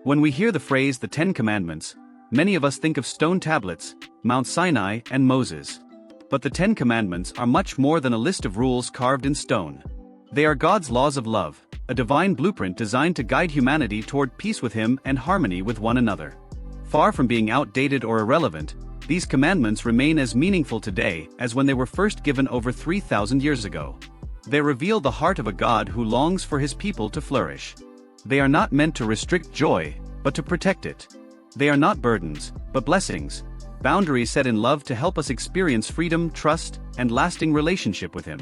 When we hear the phrase the Ten Commandments, many of us think of stone tablets, Mount Sinai, and Moses. But the Ten Commandments are much more than a list of rules carved in stone. They are God's laws of love, a divine blueprint designed to guide humanity toward peace with Him and harmony with one another. Far from being outdated or irrelevant, these commandments remain as meaningful today as when they were first given over 3,000 years ago. They reveal the heart of a God who longs for His people to flourish. They are not meant to restrict joy, but to protect it. They are not burdens, but blessings, boundaries set in love to help us experience freedom, trust, and lasting relationship with Him.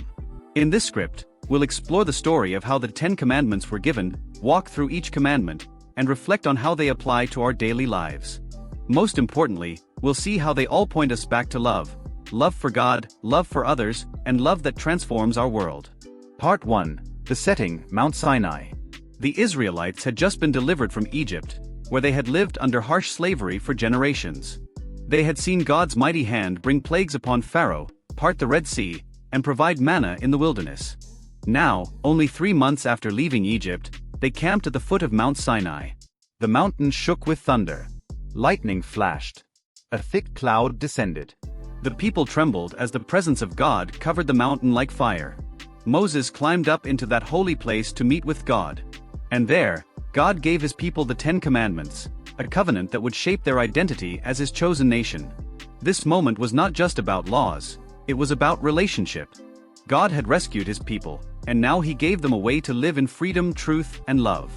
In this script, we'll explore the story of how the Ten Commandments were given, walk through each commandment, and reflect on how they apply to our daily lives. Most importantly, we'll see how they all point us back to love for God, love for others, and love that transforms our world. Part 1. The setting, Mount Sinai. The Israelites had just been delivered from Egypt, where they had lived under harsh slavery for generations. They had seen God's mighty hand bring plagues upon Pharaoh, part the Red Sea, and provide manna in the wilderness. Now, only 3 months after leaving Egypt, they camped at the foot of Mount Sinai. The mountain shook with thunder. Lightning flashed. A thick cloud descended. The people trembled as the presence of God covered the mountain like fire. Moses climbed up into that holy place to meet with God. And there, God gave His people the Ten Commandments, a covenant that would shape their identity as His chosen nation. This moment was not just about laws, it was about relationship. God had rescued His people, and now He gave them a way to live in freedom, truth, and love.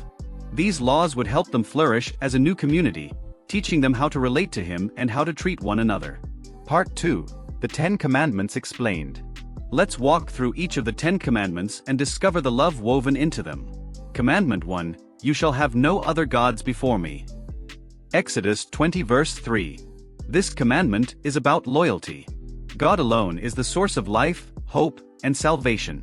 These laws would help them flourish as a new community, teaching them how to relate to Him and how to treat one another. Part 2. The Ten Commandments Explained. Let's walk through each of the Ten Commandments and discover the love woven into them. Commandment 1. You shall have no other gods before me. Exodus 20 verse 3. This commandment is about loyalty. God alone is the source of life, hope, and salvation.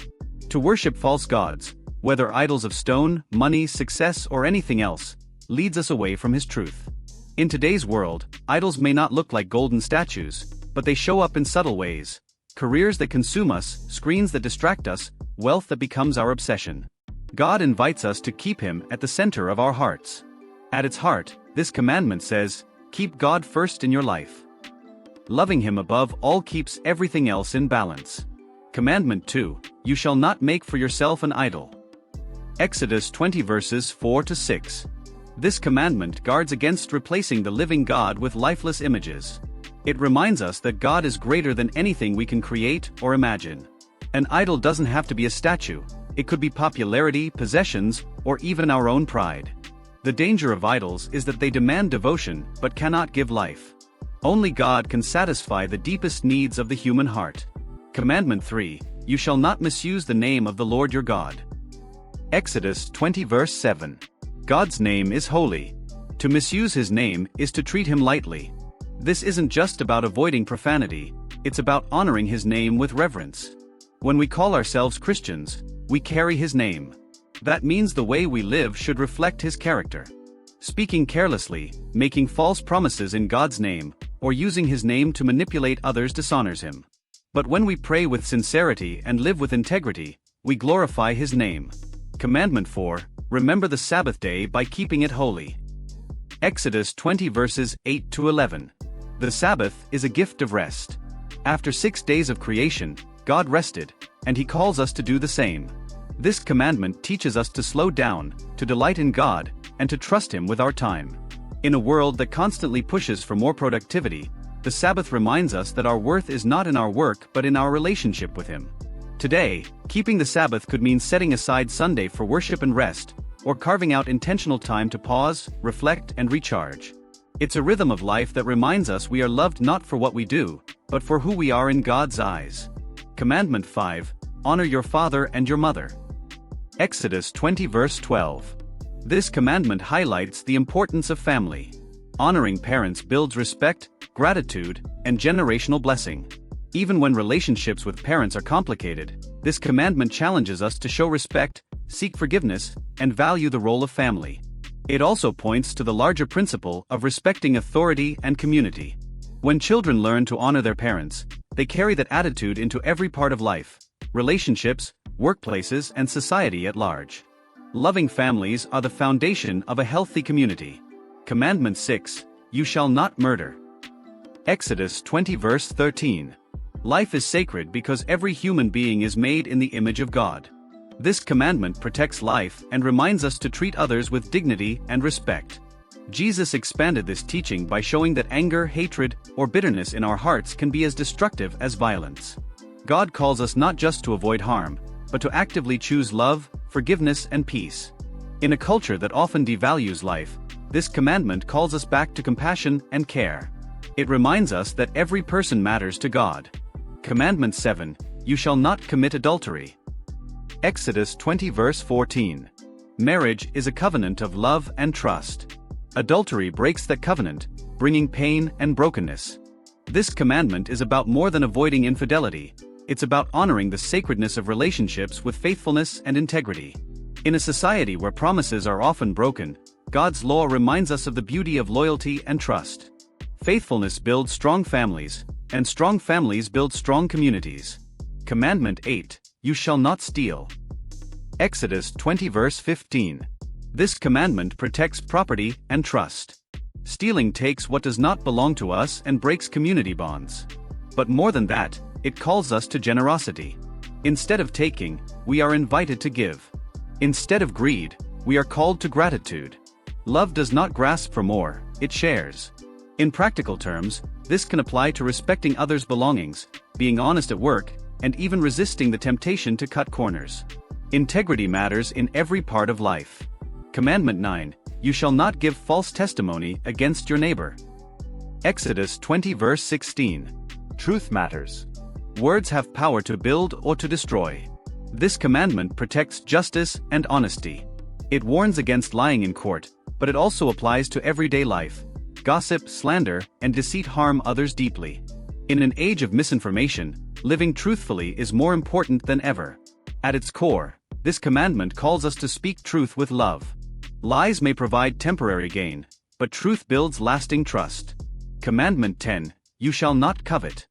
To worship false gods, whether idols of stone, money, success, or anything else, leads us away from His truth. In today's world, idols may not look like golden statues, but they show up in subtle ways. Careers that consume us, screens that distract us, wealth that becomes our obsession. God invites us to keep Him at the center of our hearts. At its heart, this commandment says, keep God first in your life. Loving Him above all keeps everything else in balance. Commandment 2. You shall not make for yourself an idol. Exodus 20 verses 4 to 6. This commandment guards against replacing the living God with lifeless images. It reminds us that God is greater than anything we can create or imagine. An idol doesn't have to be a statue. It could be popularity, possessions, or even our own pride. The danger of idols is that they demand devotion but cannot give life. Only God can satisfy the deepest needs of the human heart. Commandment 3. You shall not misuse the name of the Lord your God. Exodus 20 verse 7. God's name is holy. To misuse His name is to treat Him lightly. This isn't just about avoiding profanity, it's about honoring His name with reverence. When we call ourselves Christians, we carry His name. That means the way we live should reflect His character. Speaking carelessly, making false promises in God's name, or using His name to manipulate others dishonors Him. But when we pray with sincerity and live with integrity, we glorify His name. Commandment 4. Remember the Sabbath day by keeping it holy. Exodus 20 verses 8 to 11. The Sabbath is a gift of rest. After 6 days of creation, God rested, and He calls us to do the same. This commandment teaches us to slow down, to delight in God, and to trust Him with our time. In a world that constantly pushes for more productivity, the Sabbath reminds us that our worth is not in our work but in our relationship with Him. Today, keeping the Sabbath could mean setting aside Sunday for worship and rest, or carving out intentional time to pause, reflect, and recharge. It's a rhythm of life that reminds us we are loved not for what we do, but for who we are in God's eyes. Commandment 5. Honor your father and your mother. Exodus 20 verse 12. This commandment highlights the importance of family. Honoring parents builds respect, gratitude, and generational blessing. Even when relationships with parents are complicated, this commandment challenges us to show respect, seek forgiveness, and value the role of family. It also points to the larger principle of respecting authority and community. When children learn to honor their parents, they carry that attitude into every part of life, relationships, workplaces, and society at large. Loving families are the foundation of a healthy community. Commandment 6, you shall not murder. Exodus 20 verse 13. Life is sacred because every human being is made in the image of God. This commandment protects life and reminds us to treat others with dignity and respect. Jesus expanded this teaching by showing that anger, hatred, or bitterness in our hearts can be as destructive as violence. God calls us not just to avoid harm, but to actively choose love, forgiveness, and peace. In a culture that often devalues life, this commandment calls us back to compassion and care. It reminds us that every person matters to God. Commandment 7, you shall not commit adultery. Exodus 20 verse 14. Marriage is a covenant of love and trust. Adultery breaks that covenant, bringing pain and brokenness. This commandment is about more than avoiding infidelity. It's about honoring the sacredness of relationships with faithfulness and integrity. In a society where promises are often broken, God's law reminds us of the beauty of loyalty and trust. Faithfulness builds strong families, and strong families build strong communities. Commandment 8, you shall not steal. Exodus 20 verse 15. This commandment protects property and trust. Stealing takes what does not belong to us and breaks community bonds. But more than that, it calls us to generosity. Instead of taking, we are invited to give. Instead of greed, we are called to gratitude. Love does not grasp for more, it shares. In practical terms, this can apply to respecting others' belongings, being honest at work, and even resisting the temptation to cut corners. Integrity matters in every part of life. Commandment 9, you shall not give false testimony against your neighbor. Exodus 20 verse 16. Truth matters. Words have power to build or to destroy. This commandment protects justice and honesty. It warns against lying in court, but it also applies to everyday life. Gossip, slander, and deceit harm others deeply. In an age of misinformation, living truthfully is more important than ever. At its core, this commandment calls us to speak truth with love. Lies may provide temporary gain, but truth builds lasting trust. Commandment 10, you shall not covet.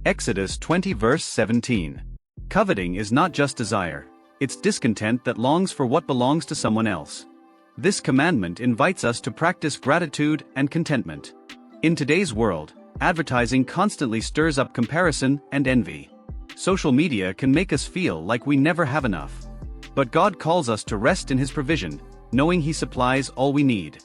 Exodus 20 verse 17. Coveting is not just desire, it's discontent that longs for what belongs to someone else. This commandment invites us to practice gratitude and contentment. In today's world, advertising constantly stirs up comparison and envy. Social media can make us feel like we never have enough. But God calls us to rest in His provision, knowing He supplies all we need.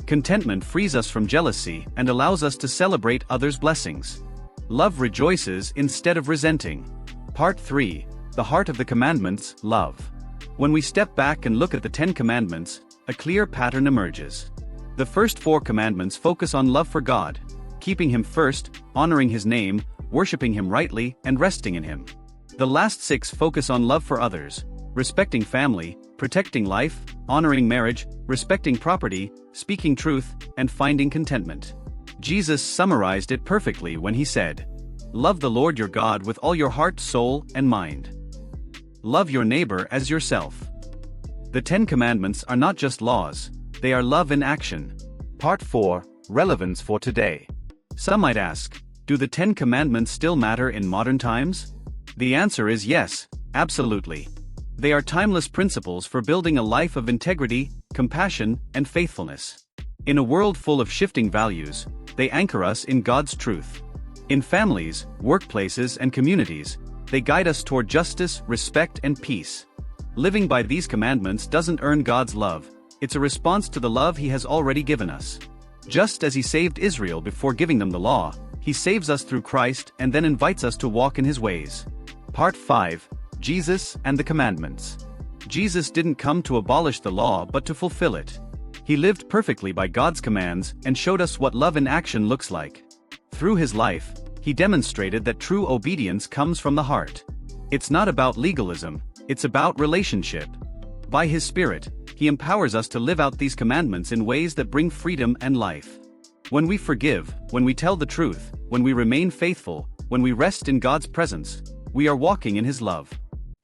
Contentment frees us from jealousy and allows us to celebrate others' blessings. Love rejoices instead of resenting. Part 3, the heart of the commandments, love. When we step back and look at the 10 commandments, a clear pattern emerges. The first 4 commandments focus on love for God, keeping Him first, honoring His name, worshiping Him rightly, and resting in Him. The last 6 focus on love for others, respecting family, protecting life, honoring marriage, respecting property, speaking truth, and finding contentment. Jesus summarized it perfectly when He said, "Love the Lord your God with all your heart, soul, and mind. Love your neighbor as yourself." The 10 commandments are not just laws, they are love in action. Part 4, relevance for today. Some might ask, do the 10 commandments still matter in modern times? The answer is yes, absolutely. They are timeless principles for building a life of integrity, compassion, and faithfulness. In a world full of shifting values, they anchor us in God's truth. In families, workplaces, and communities, they guide us toward justice, respect, and peace. Living by these commandments doesn't earn God's love, it's a response to the love He has already given us. Just as He saved Israel before giving them the law, He saves us through Christ and then invites us to walk in His ways. Part 5, Jesus and the Commandments. Jesus didn't come to abolish the law but to fulfill it. He lived perfectly by God's commands and showed us what love in action looks like. Through His life, He demonstrated that true obedience comes from the heart. It's not about legalism, it's about relationship. By His Spirit, He empowers us to live out these commandments in ways that bring freedom and life. When we forgive, when we tell the truth, when we remain faithful, when we rest in God's presence, we are walking in His love.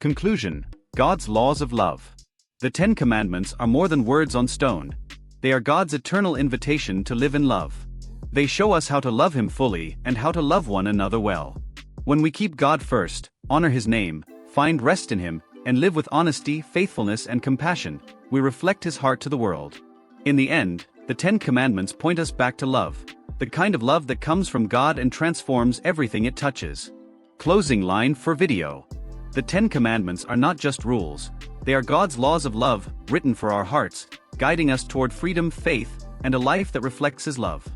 Conclusion: God's laws of love. The 10 commandments are more than words on stone. They are God's eternal invitation to live in love. They show us how to love Him fully and how to love one another well. When we keep God first, honor His name, find rest in Him, and live with honesty, faithfulness, and compassion, we reflect His heart to the world. In the end, The Ten Commandments point us back to love, the kind of love that comes from God and transforms everything it touches. Closing line for video. The Ten Commandments are not just rules, they are God's laws of love, written for our hearts, guiding us toward freedom, faith, and a life that reflects His love.